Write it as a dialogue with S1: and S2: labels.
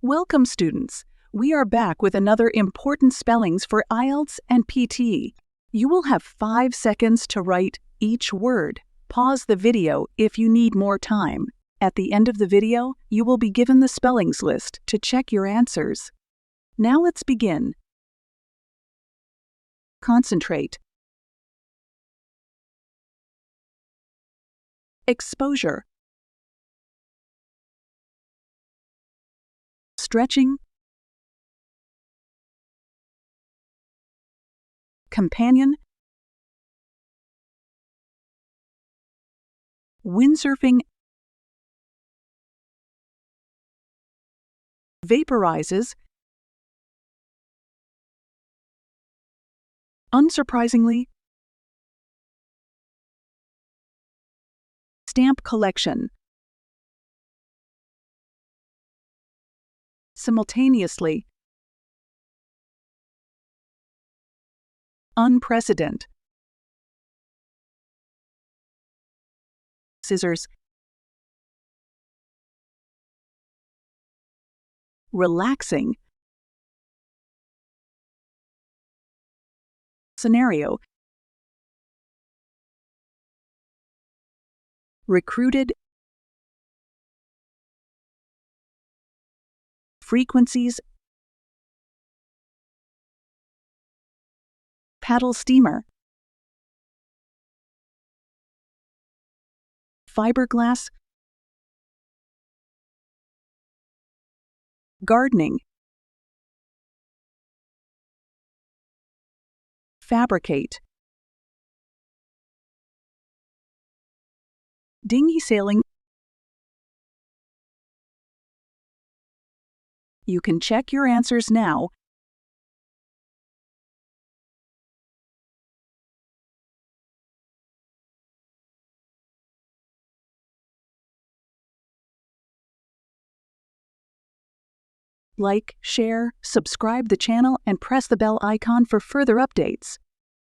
S1: Welcome, students. We are back with another important spellings for Ielts and PT. You will have 5 seconds to write each word. Pause the video if you need more time. At the end of the video, you will be given the spellings list to check your answers. Now let's begin. Concentrate. Exposure. Stretching. Companion. Windsurfing. Vaporizes. Unsurprisingly. Stamp collection. Simultaneously. Unprecedented. Scissors. Relaxing. Scenario. Recruited. Frequencies. Paddle steamer. Fiberglass. Gardening. Fabricate. Dinghy sailing. You can check your answers now. Like, share, subscribe the channel, and press the bell icon for further updates.